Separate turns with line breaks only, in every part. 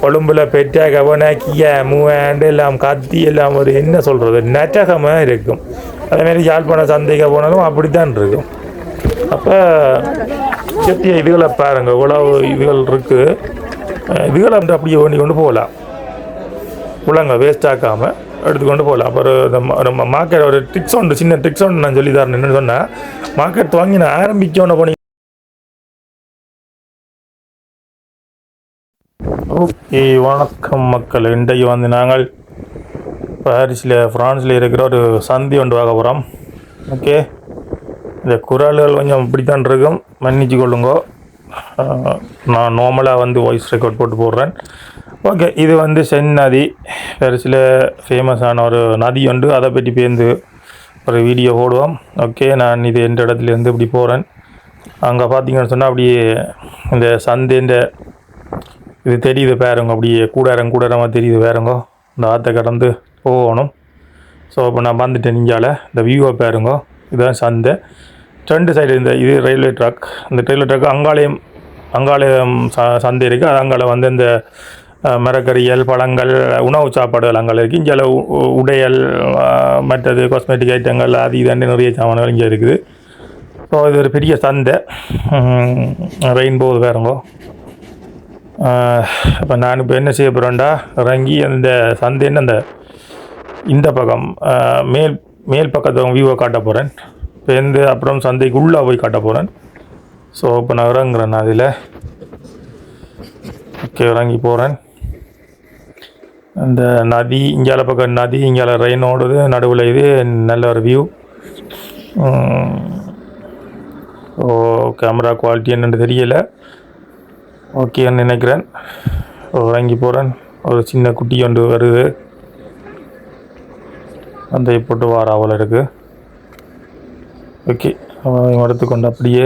கொழும்பில் பெற்ற கவன கிய மூவாண்டு எல்லாம் கத்தி எல்லாம் ஒரு என்ன சொல்கிறது நட்டகமாக இருக்கும். அதேமாரி யாழ்ப்பாண சந்தைக்கு போனாலும் அப்படித்தான் இருக்கும். அப்போ செத்திய இதுகளை பாருங்கள், உழவு இதுகள் இருக்குது. இதுகளை வந்து அப்படியே வேண்டி கொண்டு போகலாம், உலங்க வேஸ்ட் ஆக்காமல் எடுத்துக்கொண்டு போகலாம். அப்புறம் நம்ம மார்க்கெட் ஒரு ட்ரிக்ஸ் ஒன்று, சின்ன ட்ரிக்ஸ் ஒன்று நான் சொல்லி தரேன். என்னென்னு சொன்னால், மார்க்கெட் வாங்கி நான் ஆரம்பிக்கோன்னு போனீங்க. ஓகே, வணக்கம் மக்கள். இன்றைக்கு வந்து நாங்கள் ஃப்ரான்ஸில் இருக்கிற ஒரு சந்தி ஒன்று பார்க்க போகிறோம். ஓகே, இந்த குரல்கள் கொஞ்சம் இப்படித்தான் இருக்கும், மன்னிச்சு கொள்ளுங்கோ. நான் நார்மலாக வந்து வாய்ஸ் ரெக்கார்ட் போட்டு போடுறேன். ஓகே, இது வந்து சென் நதி, பாரிஸில் ஃபேமஸான ஒரு நதி உண்டு. அதை பற்றி பேர்ந்து ஒரு வீடியோ போடுவோம். ஓகே, நான் இது எந்த இடத்துலேருந்து இப்படி போகிறேன். அங்கே பார்த்தீங்கன்னு சொன்னால் அப்படியே இந்த சந்தைன்ற இது தெரியுது பாருங்க, அப்படியே கூடாரமாக தெரியுது பாருங்க. இந்த ஆற்றை கடந்து போகணும். ஸோ இப்போ நான் வந்துட்டேன். நெஞ்சால் இந்த வியூவை பாருங்க, இதுதான் சந்தை. 2 சைடு இந்த இது ரயில்வே ட்ராக். இந்த ரயில்வே ட்ராக் அங்காலயம் சந்தை இருக்குது. அது அங்கால வந்து இந்த மரக்கறியல், பழங்கள், உணவு சாப்பாடுகள் அங்கே இருக்குது. இங்கே உடையல், மற்றது காஸ்மெட்டிக் ஐட்டங்கள், அது இதாண்டு நிறைய சாமான்கள் இங்கே இருக்குது. ஸோ இது ஒரு பெரிய சந்தை. ரெயின்போ வேறுங்கோ. இப்போ நான் இப்போ என்ன செய்ய போகிறேன்டா, இறங்கி அந்த சந்தைன்னு அந்த இந்த பக்கம் மேல் பக்கத்து வியூவை காட்ட போகிறேன். இப்போ அப்புறம் சந்தைக்கு உள்ளே போய் காட்ட போகிறேன். ஸோ இப்போ நான் இறங்குறேன் அதில். ஓகே, இறங்கி போகிறேன். அந்த நதி இங்கால பக்கம் நதி, இங்கால ரெயின் ஓடுது நடுவில். இது நல்ல ஒரு வியூ. ஓ, கேமரா குவாலிட்டி என்னென்னு தெரியலை. ஓகேன்னு நினைக்கிறேன். இறங்கி போகிறேன். ஒரு சின்ன குட்டி ஒன்று வருது, அந்த போட்டு வார அவள் இருக்குது. ஓகே, எடுத்துக்கொண்டு அப்படியே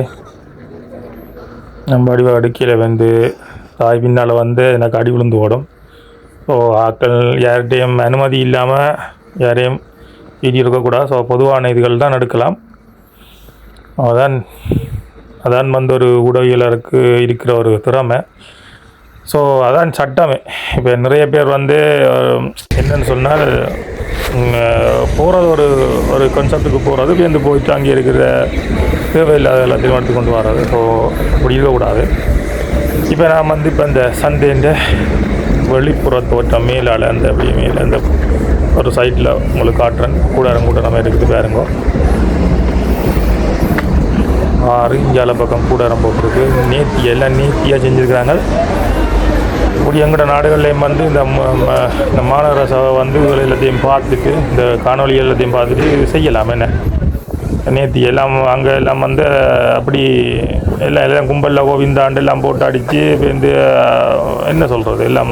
நம்ம அடிவாக அடுக்கையில் வந்து தாய் பின்னால் வந்து எனக்கு அடி விழுந்து ஓடும். ஸோ ஆக்கள் யார்கிட்டையும் அனுமதி இல்லாமல் யாரையும் வீடியோ இருக்கக்கூடாது. ஸோ பொதுவான இதுகள் தான் எடுக்கலாம். அதான் வந்து ஒரு ஊடகவியலருக்கு இருக்கிற ஒரு திறமை. ஸோ அதான் சட்டமே. இப்போ நிறைய பேர் வந்து என்னென்னு சொன்னால், போகிறது ஒரு கான்செப்டுக்கு போகிறது, பேருந்து போயிட்டு அங்கே இருக்கிற தேவையில்லாத எல்லாத்தையும் எடுத்து கொண்டு வர்றது. ஸோ அப்படி இருக்கக்கூடாது. இப்போ நான் வந்து இப்போ இந்த சந்தைன்ற வெளிப்புற தோட்டம் மேலால் அந்த அப்படியே மேலே அந்த ஒரு சைட்டில் உங்களுக்கு காட்டுறேன். கூடாரம் இருக்குது பாருங்க. இஞ்சால பக்கம் கூடாரம் போட்டிருக்கு. எல்லாம் நேர்த்தியாக செஞ்சுருக்கிறாங்க. இப்படி எங்களோட நாடுகள்லேயும் வந்து இந்த மாநகர சபை வந்து எல்லாத்தையும் பார்த்துட்டு, இந்த காணொலி எல்லாத்தையும் பார்த்துட்டு செய்யலாம். என்ன நேர்த்தி எல்லாம் அங்கே எல்லாம் வந்து அப்படி எல்லாம் கும்பலில் கோவிந்தாண்டு எல்லாம் போட்டு அடித்து இப்போ என்ன சொல்கிறது, எல்லாம்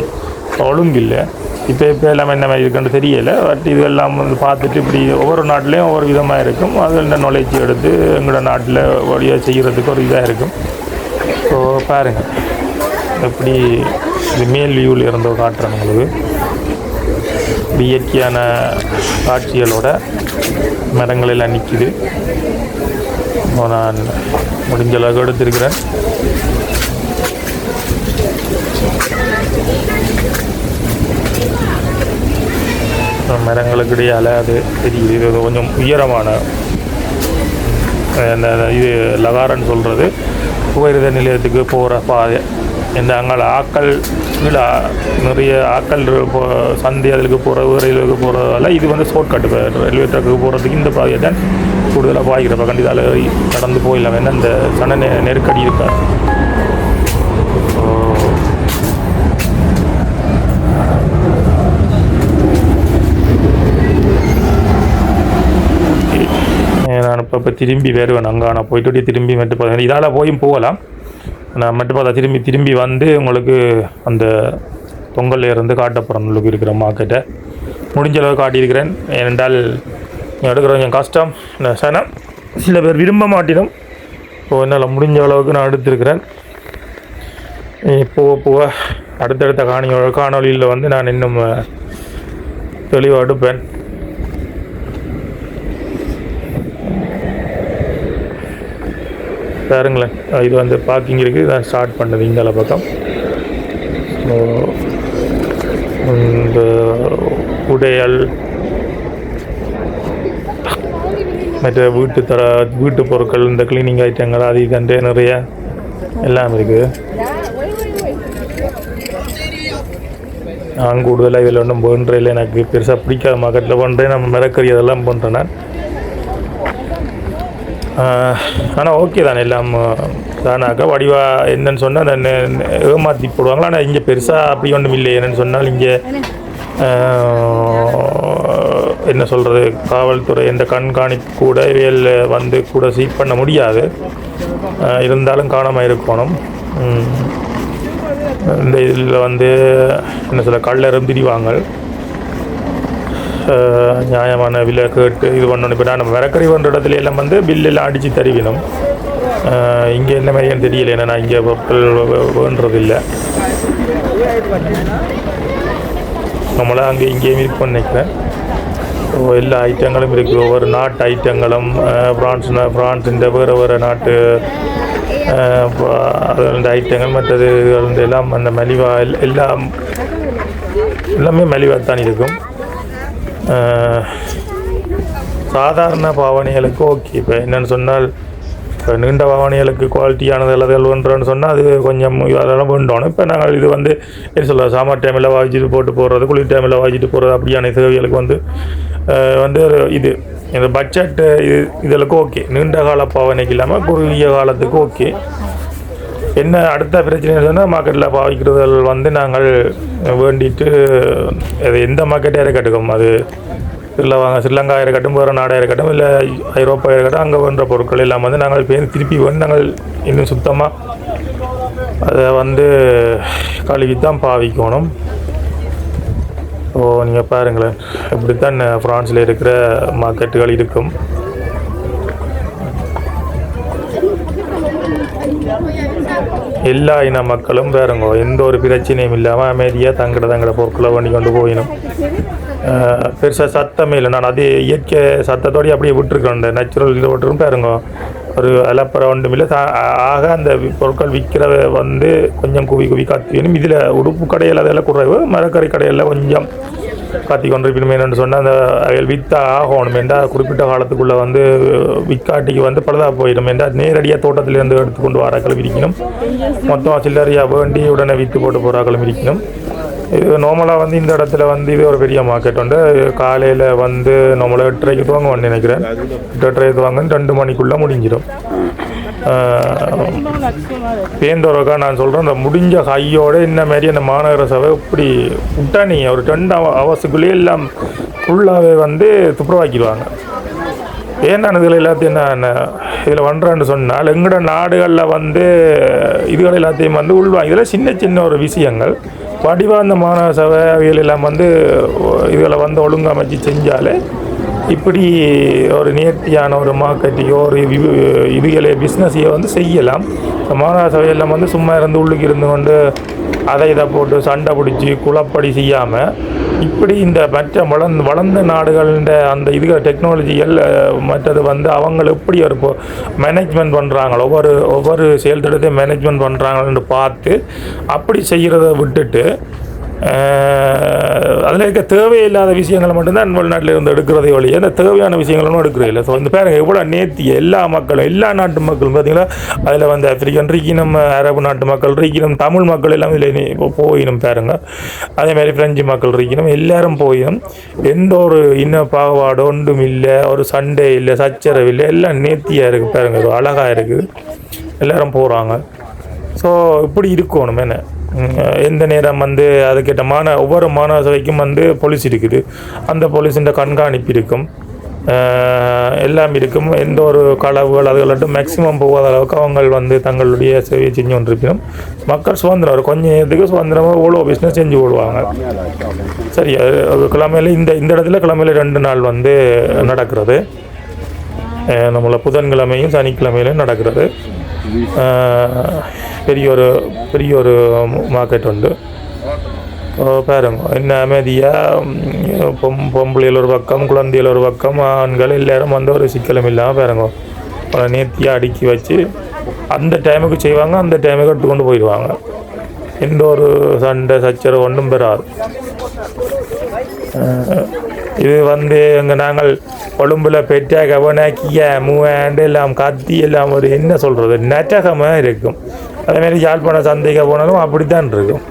ஒழுங்கு இல்லை. இப்போ எல்லாம் என்ன மாதிரி இருக்குன்னு தெரியலை. பட் இதெல்லாம் வந்து பார்த்துட்டு இப்படி ஒவ்வொரு நாட்டிலையும் ஒவ்வொரு விதமாக இருக்கும். அதில் நாலேஜ் எடுத்து எங்களோட நாட்டில் வழியாக செய்கிறதுக்கு ஒரு இதாக இருக்கும். ஸோ பாருங்கள், எப்படி இது மேல் வியூவில் இருந்தோ காட்டுறேன் உங்களுக்கு. இயற்கையான காட்சிகளோட மரங்கள் எல்லாம் நிற்கிது. நான் முடிஞ்ச அளவுக்கு எடுத்திருக்கிறேன். மரங்களுக்கு இடையால் அது தெரியுது. இது கொஞ்சம் உயரமான இது லகாரன்னு சொல்கிறது, உயர்த நிலையத்துக்கு போகிற பாதை. இந்த அங்கே ஆக்கள் நிறைய ஆக்கள் சந்தை அதுக்கு போகிற ரயில்வேக்கு போகிறதால இது வந்து ஷார்ட்கட்டு. ரயில்வே ட்ராக்குக்கு போகிறதுக்கு இந்த பாதையை தான் கூடுதலாக பாய்க்கிறப்ப கண்டிப்பாக கடந்து போயிடலாம். ஏன்னா இந்த சன நெருக்கடி இருக்காது. நான் இப்போ திரும்பி வருவேன். அங்கே நான் போய்ட்டு திரும்பி மெட்டுப்பாதை இதால் போகலாம். நான் மெட்டுப்பாதை திரும்பி வந்து உங்களுக்கு அந்த பொங்கல் இருந்து காட்ட போகிறேன். உங்களுக்கு இருக்கிற மார்க்கெட்டை முடிஞ்ச அளவு காட்டியிருக்கிறேன். ஏனென்றால் எடுக்கிற கொஞ்சம் கஷ்டம். இந்த சனம் சில பேர் விரும்ப மாட்டிடும். ஸோ என்னால் முடிஞ்ச அளவுக்கு நான் எடுத்திருக்கிறேன். போக அடுத்தடுத்த காணொலியில் வந்து நான் இன்னும் தெளிவாக எடுப்பேன். பாருங்களேன், இது வந்து பார்க்கிங் இருக்குது. இதான் ஸ்டார்ட் பண்ணது இங்கால பக்கம். ஸோ இந்த உடையல் மற்ற வீட்டு பொருட்கள் இந்த கிளீனிங் ஐட்டங்கள் அது இதுன்ட்டு நிறைய எல்லாம் இருக்குது. நான் கூடுதலாக இதில் ஒன்றும் பண்ணுறதில்லை, எனக்கு பெருசாக பிடிக்காத மார்க்கெட்டில் பண்ணுறேன், நம்ம மிரக்கறி அதெல்லாம் பண்ணுறேன் நான். ஆனால் ஓகே தானே எல்லாம் தானாக்கா வடிவாக என்னன்னு சொன்னால் நான் ஏமாற்றி போடுவாங்களா. ஆனால் இங்கே பெருசாக அப்படி ஒன்றும் இல்லை. என்னென்னு சொன்னால் இங்கே என்ன சொல்கிறது, காவல்துறை என்ற கண்காணிப்பு கூட இவையில் வந்து கூட சீட் பண்ண முடியாது. இருந்தாலும் காணாமல் இருக்கணும். இந்த இதில் வந்து என்ன சொல்ல கள்ளரும் திரிவாங்க, நியாயமான விலை கேட்டு இது பண்ணணும். இப்போ நான் மிரக்கறி பண்ணுற இடத்துல எல்லாம் வந்து பில்லெல்லாம் அடித்து தருவினோம். இங்கே என்ன மாதிரியான்னு தெரியல, ஏன்னா நான் இங்கே பொருட்கள் வேண்டதில்லை. நம்மளாம் அங்கே இங்கேயும் இருப்போம்னு நினைக்கிறேன். எல்லா ஐட்டங்களும் இருக்குது, ஒவ்வொரு நாட்டு ஐட்டங்களும். ஃப்ரான்ஸுன்ற வேறு நாட்டு அந்த ஐட்டங்கள் மற்றது எல்லாம் அந்த மலிவாக எல்லாமே மலிவாக தான் இருக்கும். சாதாரண பாவனைகளுக்கு ஓகே. இப்போ என்னென்னு சொன்னால் இப்போ நீண்ட பாவனைகளுக்கு குவாலிட்டியானது எல்லாத்துகள் வேண்டுறோன்னு சொன்னால் அது கொஞ்சம் அதெல்லாம் வேண்டணும். இப்போ நாங்கள் இது வந்து என்ன சொல்ல சம்மர் டைமில் வாங்கிட்டு போட்டு போடுறது, குளிர் டைமில் வாங்கிட்டு போகிறது அப்படியான தேவைகளுக்கு வந்து இது இந்த பட்ஜெட் இதற்கு ஓகே. நீண்ட கால பாவனைக்கு இல்லாமல் குறுகிய காலத்துக்கு ஓகே. என்ன அடுத்த பிரச்சனை சொன்னால் மார்க்கெட்டில் பாவிக்கிறது வந்து நாங்கள் வேண்டிட்டு அது எந்த மார்க்கெட்டே இருக்கட்டும், அது ஸ்ரீலங்கா இருக்கட்டும், வேறு நாடாக இருக்கட்டும், இல்லை ஐரோப்பா இருக்கட்டும், அங்கே வேண்ட பொருட்கள் எல்லாம் வந்து நாங்கள் திருப்பி வந்து நாங்கள் இன்னும் சுத்தமாக அதை வந்து கழுவித்தான் பாவிக்கணும். ஸோ நீங்கள் பாருங்களேன், இப்படித்தான் ஃப்ரான்ஸில் இருக்கிற மார்க்கெட்டுகள் இருக்கும். எல்லா இன மக்களும் பாருங்க எந்த ஒரு பிரச்சனையும் இல்லாமல் அமைதியாக தங்கட பொருட்களை பண்ணி கொண்டு போயிடும். பெருசாக சத்தமே இல்லை. நான் அதே இயற்கை சத்தத்தோடய அப்படியே விட்டுருக்கேன். அந்த நேச்சுரல் இதை விட்டுரும் பாருங்க, ஒரு அலப்பறை ஒன்றும் இல்லை. ஆக அந்த பொருட்கள் விற்கிறத வந்து கொஞ்சம் குவி காத்தி வேணும். இதில் உடுப்பு கடையில் அதெல்லாம் குறைவு, மரக்கறி கடையில் கொஞ்சம் காத்தி கொண்டு இருக்கணும். என்னென்னு சொன்னால் அந்த அவைகள் விற்ற ஆகணும் என்றால் குறிப்பிட்ட காலத்துக்குள்ளே வந்து விற்காட்டிக்கு வந்து பழுதாக போயிடும் என்றால் நேரடியாக தோட்டத்திலேருந்து எடுத்துக்கொண்டு வாராக்களும் இருக்கணும். மொத்தம் சில்லறையாக வேண்டி உடனே விற்று போட்டு போகிறாக்களும் இருக்கணும். இது நார்மலாக வந்து இந்த இடத்துல வந்து இது ஒரு பெரிய மார்க்கெட் உண்டு. காலையில் வந்து நம்மளை 8:30 துவங்குவோம்னு நினைக்கிறேன். 8:30 துவங்க 2 மணிக்குள்ளே முடிஞ்சிடும். பேந்தோரக்கா நான் சொல்கிறேன், இந்த முடிஞ்ச கையோடு இந்த மாதிரி அந்த மாநகர சபை இப்படி விட்டா நீங்கள் ஒரு 2 ஹவர்ஸுக்குள்ளேயே எல்லாம் ஃபுல்லாகவே வந்து துப்புரவாக்கிடுவாங்க. ஏன்னா இதில் எல்லாத்தையும் என்ன இதில் பண்ணுறேன்னு சொன்னால் எங்களோட நாடுகளில் வந்து இதுகள் எல்லாத்தையும் வந்து உள்வாங்க. இதில் சின்ன ஒரு விஷயங்கள் வடிவாக அந்த மாநகர சபை அவைகள் எல்லாம் வந்து இதில் வந்து ஒழுங்கமைச்சு செஞ்சாலே இப்படி ஒரு நேர்த்தியான ஒரு மார்க்கெட்டையோ ஒரு இதுகளை பிஸ்னஸையோ வந்து செய்யலாம். மாநகர சபையெல்லாம் வந்து சும்மா இருந்து உள்ளுக்கு இருந்து கொண்டு அதை இதை போட்டு சண்டை பிடிச்சி குழப்படி செய்யாமல் இப்படி இந்த மற்ற வளர்ந்த நாடுகளின் அந்த இதுகள் டெக்னாலஜிகள் மற்றது வந்து அவங்க எப்படி ஒரு மேனேஜ்மெண்ட் பண்ணுறாங்களோ ஒவ்வொரு செயல்திட்டத்தையும் மேனேஜ்மெண்ட் பண்ணுறாங்கன்னு பார்த்து அப்படி செய்கிறத விட்டுட்டு அதில் இருக்க தேவையில்லாத விஷயங்களை மட்டும்தான் வெளிநாட்டில் இருந்து எடுக்கிறதே ஒழிய அந்த தேவையான விஷயங்களும் எடுக்கிறே இல்லை. ஸோ இந்த பாருங்கள் எவ்வளோ நேர்த்தி எல்லா மக்களும் எல்லா நாட்டு மக்களும் பார்த்திங்களா, அதில் வந்து ஆப்பிரிக்கன் ரீக்கினம், அரபு நாட்டு மக்கள் ரீக்கினம், தமிழ் மக்கள் எல்லாம் இதில் இப்போ போயிடும் பாருங்கள். அதேமாதிரி ஃப்ரெஞ்சு மக்கள் ரீக்கினம் எல்லாரும் போயிடும். எந்த ஒரு இன்ன பாகுபாடு ஒன்றும் இல்லை, ஒரு சண்டே இல்லை, சச்சரவு இல்லை, எல்லாம் நேர்த்தியாக இருக்குது பாருங்கள், ஒரு அழகாக இருக்குது, எல்லோரும் போகிறாங்க. ஸோ இப்படி இருக்கணும். என்ன எந்த நேரம் வந்து அதுக்கேற்ற ஒவ்வொரு மாநகர சபைக்கும் வந்து போலீஸ் இருக்குது, அந்த போலீஸின் கண்காணிப்பு இருக்கும், எல்லாம் இருக்கும். எந்த ஒரு களவுகள் அதுகளாட்டும் மேக்சிமம் போகாத அளவுக்கு அவங்க வந்து தங்களுடைய சேவையை செஞ்சு கொண்டிருக்கணும். மக்கள் சுதந்திரம் ஒரு கொஞ்சம் நேரத்துக்கு சுதந்திரமாக ஓலோ பிஸ்னஸ் செஞ்சு ஓடுவாங்க. சரி, கிழமையில் இந்த இடத்துல கிழமையில் 2 நாள் வந்து நடக்கிறது. நம்மளை புதன்கிழமையும் சனிக்கிழமையிலும் நடக்கிறது. பெரிய ஒரு மார்க்கெட் உண்டு பாருங்க. என்ன அமைதியாக பொம்பளையில் ஒரு பக்கம், குழந்தையில் ஒரு பக்கம், ஆண்கள் எல்லாரும் வந்து ஒரு சிக்கலும் இல்லாமல் பாருங்க நேர்த்தியாக அடுக்கி வச்சு அந்த டைமுக்கு செய்வாங்க, அந்த டைமுக்கு எடுத்துக்கொண்டு போயிடுவாங்க. எந்த ஒரு சண்டை சச்சரவு ஒன்றும் பெறாது. இது வந்து எங்கள் நாங்கள் கொழும்பில் பெற்ற கவனாக்கிய மூவாண்டு எல்லாம் கத்தி எல்லாம் ஒரு என்ன சொல்கிறது நட்டகமாக இருக்கும். அதேமாரி யாழ்ப்பாண சந்தைக்கு போனாலும் அப்படித்தான் இருக்கும்.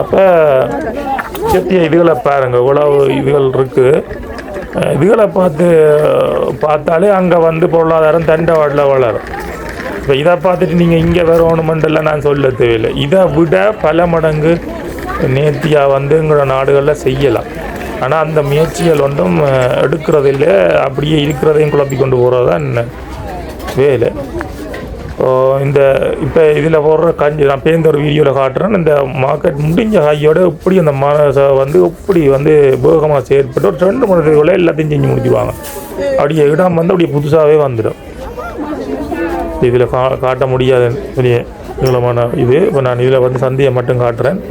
அப்போ சத்திய இதுகளை பாருங்கள், இவ்வளவு இதுகள் இருக்குது. இதுகளை பார்த்தாலே அங்கே வந்து பொருளாதாரம் தண்டவாடில் வளரும். இப்போ இதை பார்த்துட்டு நீங்கள் இங்கே வரணுமெண்டெல்லாம் நான் சொல்ல தேவையில்லை. இதை விட பல மடங்கு நேர்த்தியாக வந்து எங்களோட நாடுகளில் செய்யலாம். ஆனால் அந்த முயற்சிகள் ஒன்றும் எடுக்கிறதில்லை. அப்படியே இருக்கிறதையும் குழப்பி கொண்டு போகிறது தான் வேலை. இந்த இப்போ இதில் போடுற கஞ்சி நான் பேருந்து ஒரு வீடியோவில் காட்டுறேன். இந்த மார்க்கெட் முடிஞ்ச காயோட எப்படி அந்த மனசை வந்து எப்படி வந்து வேகமாக செயற்பட்டு ஒரு 2 மணி நேரத்துக்குள்ளே எல்லாத்தையும் செஞ்சு முடிச்சுவாங்க. அப்படியே இடம் வந்து அப்படியே புதுசாகவே வந்துடும். இதில் காட்ட முடியாது பெரிய நீளமான இது. இப்போ நான் இதில் வந்து சந்தையை மட்டும் காட்டுறேன்.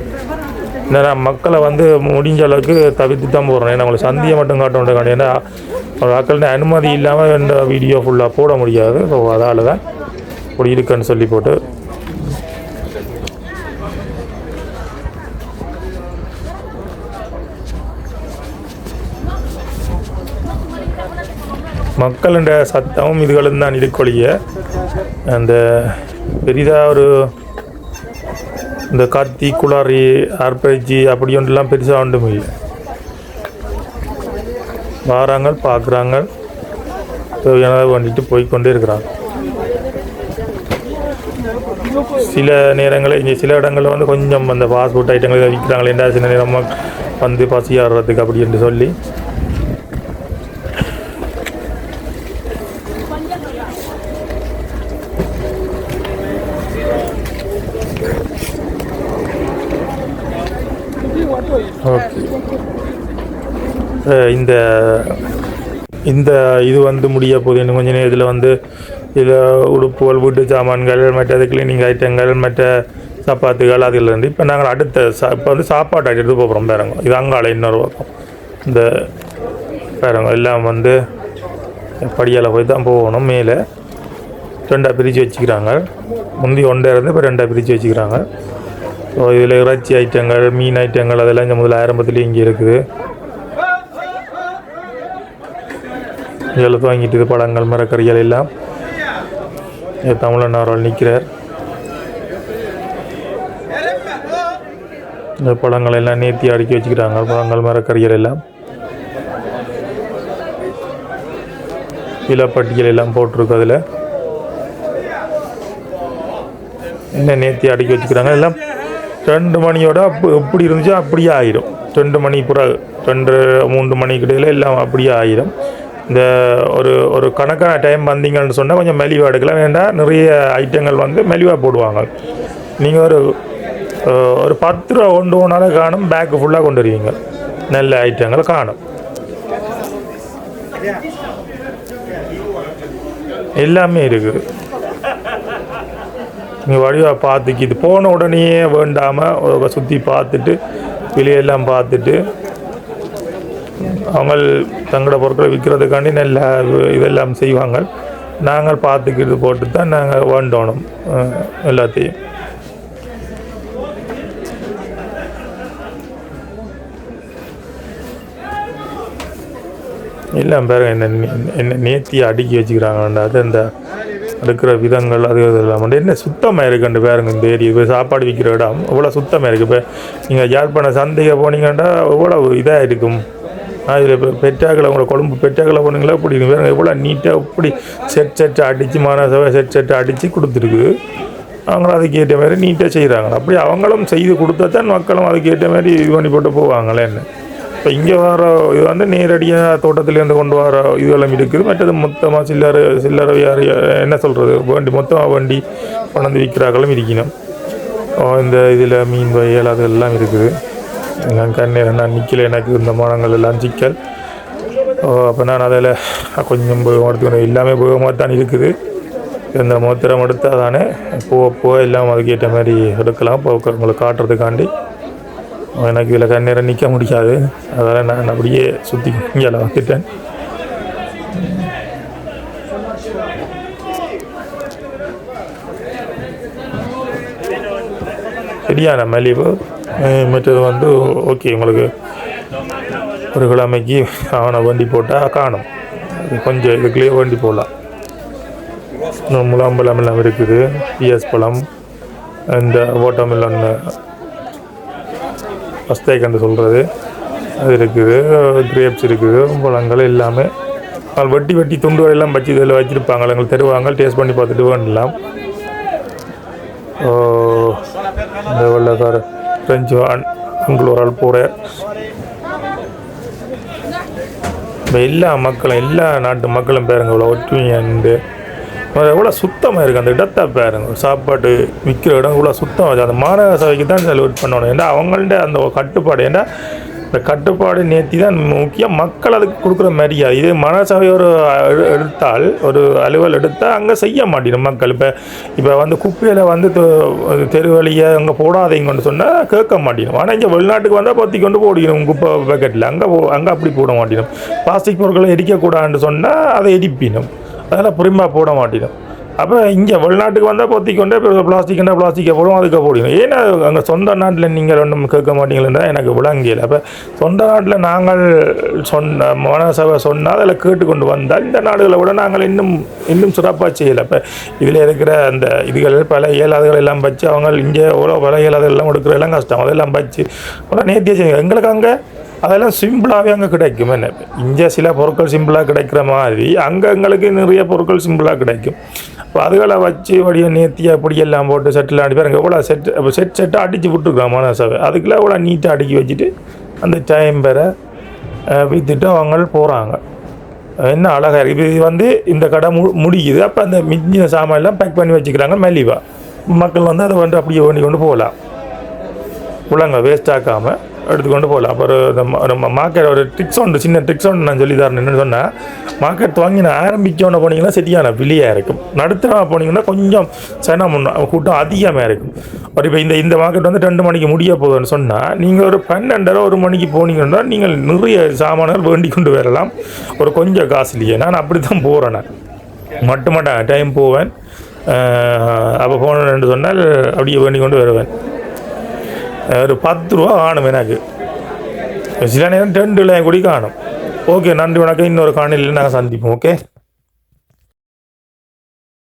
நான் மக்களை வந்து முடிஞ்ச அளவுக்கு தவிர்த்து தான் போடுறேன். ஏன்னா அவங்களை சந்தையை மட்டும் காட்ட. ஏன்னா மக்கள்கிட்ட அனுமதி இல்லாமல் இந்த வீடியோ ஃபுல்லாக போட முடியாது. ஸோ அதால் தான் இப்படி இருக்குன்னு சொல்லி போட்டு மக்களுடைய சத்தமும் இதுகளும் தான் இருக்கொழிய அந்த பெரிதாக ஒரு இந்த கத்தி குளாரி ஆர்பேஜி அப்படி ஒன்றெல்லாம் பெருசாக ஒன்றும் இல்லை. வராங்க, பார்க்குறாங்க, தேவையானதை பண்ணிட்டு போய்கொண்டே இருக்கிறாங்க. சில நேரங்களில் இங்கே சில இடங்களில் வந்து கொஞ்சம் அந்த ஃபாஸ்ட் ஃபுட் ஐட்டங்கள் விற்கிறாங்களே, என்ன சில நேரம் வந்து பசி ஆடுறதுக்கு அப்படி என்று சொல்லி ஓகே. இந்த இது வந்து முடிய போகுது. இன்னும் கொஞ்சம் நேரத்தில் வந்து இதில் உடுப்புகள், வீட்டு சாமான்கள், மற்றது கிளீனிங் ஐட்டங்கள், மற்ற சப்பாத்துகள் அதிலேருந்து இப்போ நாங்கள் அடுத்த இப்போ வந்து சாப்பாடு எடுத்து போகிறோம் பாருங்க. இது அங்காள இன்னொரு பக்கம் இந்த பாருங்க எல்லாம் வந்து படியால் போய் தான் போகணும். மேலே 2ஆக பிரித்து வச்சுக்கிறாங்க. முந்தி 1 இருந்து இப்போ 2ஆக பிரித்து வச்சுக்கிறாங்க. ஸோ இதில் இறைச்சி ஐட்டங்கள், மீன் ஐட்டங்கள் அதெல்லாம் இந்த முதல்ல ஆரம்பத்துலேயே இங்கே இருக்குது. இதெல்லாம் வாங்கிட்டு இது பழங்கள், மரக்கறிகள் எல்லாம் தமிழனாரால் நிற்கிறார். இந்த பழங்கள் எல்லாம் நேர்த்தி அடுக்கி வச்சுக்கிறாங்க. பழங்கள், மரக்கறிகள் எல்லாம் விலைப்பட்டியல் எல்லாம் போட்டிருக்கு. அதில் என்ன நேர்த்தி அடுக்கி வச்சுக்கிறாங்க. எல்லாம் 2 மணியோட எப்படி இருந்துச்சோ அப்படியே ஆயிடும். 2 மணி பிறகு 2-3 மணிக்கு இடையில் எல்லாம் அப்படியே ஆயிடும். இந்த ஒரு கணக்கான டைம் வந்தீங்கன்னு சொன்னால் கொஞ்சம் மெலிவாக எடுக்கலாம். வேண்டாம், நிறைய ஐட்டங்கள் வந்து மெலிவாக போடுவாங்க. நீங்கள் ஒரு 10 ரூபா கொண்டு போனாலும் காணும், பேக்கு ஃபுல்லாக கொண்டு வருவீங்க. நல்ல ஐட்டங்கள் காணும். எல்லாமே இருக்குது. நீங்கள் வடிவாக பார்த்துக்கு இது போன உடனே வேண்டாமல் சுற்றி பார்த்துட்டு வெளியெல்லாம் பார்த்துட்டு அவங்க தங்களோட பொருட்களை விற்கிறதுக்காண்டி நல்ல இதெல்லாம் செய்வாங்க. நாங்கள் பார்த்துக்கிட்டு போட்டு தான் நாங்கள் வேண்டணும் எல்லாத்தையும். எல்லாம் பேர் என்ன நேர்த்தி அடுக்கி வச்சுக்கிறாங்க. அது அந்த அடுக்கிற விதங்கள் அது இதெல்லாம் என்ன சுத்தமாக இருக்குன்னு பாருங்க. இந்த ஏரியா இப்போ சாப்பாடு விற்கிற இடம் இவ்வளோ சுத்தமாக இருக்குது. இப்போ நீங்கள் யாழ்ப்பாண சந்தையை போனீங்கன்னா இவ்வளோ இதாக இருக்கும். இதில் இப்போ பெற்றாக்களை உங்களை கொழும்பு பெற்றாக்களை போனீங்களா இப்படி வேறு எவ்வளோ நீட்டாக இப்படி செட் அடித்து மானசவை செட் அடித்து கொடுத்துருக்குது. அவங்களும் அதுக்கேற்ற மாதிரி நீட்டாக செய்கிறாங்க. அப்படி அவங்களும் செய்து கொடுத்தா தான் மக்களும் அதுக்கேற்ற மாதிரி இது பண்ணி போட்டு போவாங்களே. என்ன இப்போ இங்கே வர இது வந்து நேரடியாக தோட்டத்துலேருந்து கொண்டு வர இதெல்லாம் இருக்குது. மற்றது மொத்தமாக சில்லறை யார் என்ன சொல்கிறது மொத்தமாக வண்டி கொண்டாந்து விற்கிறாக்களும் இருக்கணும். இந்த இதில் மீன் வயல் அதெல்லாம் இருக்குது. எல்லாம் கண்ணீர் நான் நிற்கல, எனக்கு இந்த மானங்கள் எல்லாம் சிக்கல். அப்போ நான் அதில் கொஞ்சம் எடுத்துக்கணும். எல்லாமே போகமாக தான் இருக்குது. இந்த மோத்திரம் எடுத்தால் தானே போக எல்லாம் அதுக்கேற்ற மாதிரி எடுக்கலாம். இப்போ உங்களுக்கு காட்டுறதுக்காண்டி எனக்கு இதில் கண்ணீரை நிற்க முடியாது. அதனால் நான் அப்படியே சுற்றி இங்கே வந்துட்டேன். சரியான மலிவு மற்றது வந்து ஓகே உங்களுக்கு ஒரு கிழமைக்கு அவனை வண்டி போட்டால் காணும், கொஞ்சம் இதுக்குள்ளேயே வண்டி போடலாம். முலாம்பழம் எல்லாம் இருக்குது, பிஎஸ் பழம், இந்த வாட்டர்மெலன் பஸ்தைக்கன்று சொல்கிறது அது இருக்குது, கிரேப்ஸ் இருக்குது, பழங்கள் எல்லாமே வெட்டி வெட்டி துண்டுகள் எல்லாம் வச்சு இதில் வச்சுருப்பாங்க, எங்களுக்கு தருவாங்க, டேஸ்ட் பண்ணி பார்த்துட்டு வேண்டலாம். இந்த வெள்ளக்கார ஃப்ரெஞ்சு உங்களை ஒரு ஆள் போகிற இப்போ எல்லா மக்களும் எல்லா நாட்டு மக்களும் பாருங்க இவ்வளோ ஒற்றுமையாண்டு எவ்வளோ சுத்தமாக இருக்குது. அந்த இடத்தை பாருங்க, சாப்பாடு விற்கிற இடம் இவ்வளோ சுத்தமாக இருக்குது. அந்த மாநகர சபைக்கு தான் செலவு பண்ணணும். ஏன்னா அவங்கள்ட்ட அந்த கட்டுப்பாடு, ஏன்னா இந்த கட்டுப்பாடு நேர்த்தி தான் முக்கியம். மக்கள் அதுக்கு கொடுக்குற மரியாதை. இதே மாநகர ஒரு எடுத்தால், ஒரு அலுவல் எடுத்தால் அங்கே செய்ய மாட்டேன் மக்கள். இப்போ வந்து குப்பையில் வந்து தெரு வழியை அங்கே போடாதீங்கன்னு சொன்னால் கேட்க மாட்டேன். ஆனால் இங்கே வெளிநாட்டுக்கு வந்தால் பற்றி கொண்டு போடிக்கணும் குப்பை பேக்கெட்டில், அங்கே அப்படி போட மாட்டேன். பிளாஸ்டிக் பொருட்களை எரிக்கக்கூடாதுன்னு சொன்னால் அதை எரிப்பினும், அதெல்லாம் புரிமா போட மாட்டேன். அப்போ இங்கே வெளிநாட்டுக்கு வந்தால் பொத்திக்கொண்டே பிளாஸ்டிக்கை போடுவோம், அதுக்கு போடுவோம். ஏன்னா அங்கே சொந்த நாட்டில் நீங்கள் ஒன்றும் கேட்க மாட்டீங்களா எனக்கு விளங்கியல். அப்போ சொந்த நாட்டில் நாங்கள் மனசபை சொன்னால் அதில் கேட்டுக்கொண்டு வந்தால் இந்த நாடுகளை விட நாங்கள் இன்னும் சிறப்பாக செய்யலை. அப்போ இதில் இருக்கிற அந்த இதுகள் பல இயலாதுகள் எல்லாம் வச்சு அவங்க இங்கே எவ்வளோ பல இயலாதுகள் எல்லாம் எடுக்கிற எல்லாம் கஷ்டம், அதெல்லாம் வச்சு ஆனால் நேர்த்தியாக செய்யுங்க. எங்களுக்கு அங்கே அதெல்லாம் சிம்பிளாகவே அங்கே கிடைக்கும். என்ன இங்கே சில பொருட்கள் சிம்பிளாக கிடைக்கிற மாதிரி அங்கே எங்களுக்கு நிறைய பொருட்கள் சிம்பிளாக கிடைக்கும். இப்போ அதுகளை வச்சு வடிவ நேர்த்தியாக அப்படியெல்லாம் போட்டு செட்டில் அடி பாருங்க எவ்வளோ செட்டாக அடித்து விட்டுருக்குறோம் மனசாவை. அதுக்குள்ளே எவ்வளோ நீட்டாக அடுக்கி வச்சுட்டு அந்த டைம் பெற விற்றுட்டு அவங்க போகிறாங்க. என்ன அழகாக இருக்குது. இது வந்து இந்த கடை முடியுது. அப்போ அந்த மிஞ்சின சாமான்லாம் பேக் பண்ணி வச்சுக்கிறாங்க மெல்லிவாக. மக்கள் வந்து அதை வந்து அப்படியே வேண்டி கொண்டு போகலாம், உலங்க வேஸ்ட் ஆக்காமல் எடுத்துக்கொண்டு போகலாம். அப்புறம் நம்ம மார்க்கெட் ஒரு சின்ன ட்ரிக்ஸ் ஒன்று நான் சொல்லி தரேன். என்னென்னு சொன்னால், மார்க்கெட் வாங்கி நான் ஆரம்பிக்கோன்னு போனீங்கன்னா சரியான விலையாக இருக்கும். நடுத்தரமாக போனீங்கன்னா கொஞ்சம் கூட்டம் அதிகமாக இருக்கும். ஒரு இப்போ இந்த மார்க்கெட் வந்து 2 மணிக்கு முடிய போகுதுன்னு சொன்னால், நீங்கள் ஒரு 12:30 1 மணிக்கு போனீங்கன்னா நீங்கள் நிறைய சாமான்கள் வேண்டி கொண்டு வரலாம் ஒரு கொஞ்சம் காசுலையே. நான் அப்படி தான் போகிறேன். நான் மட்டும் டைம் போவேன். அப்போ போனேன்னு சொன்னால் அப்படியே வேண்டி கொண்டு வருவேன். ஒரு 10 ரூபா காணும் எனக்கு, சில நேரம் 2 கூடி காணும். ஓகே, நன்றி வணக்கம். இன்னொரு காணொளியில் நாங்கள் சந்திப்போம். ஓகே.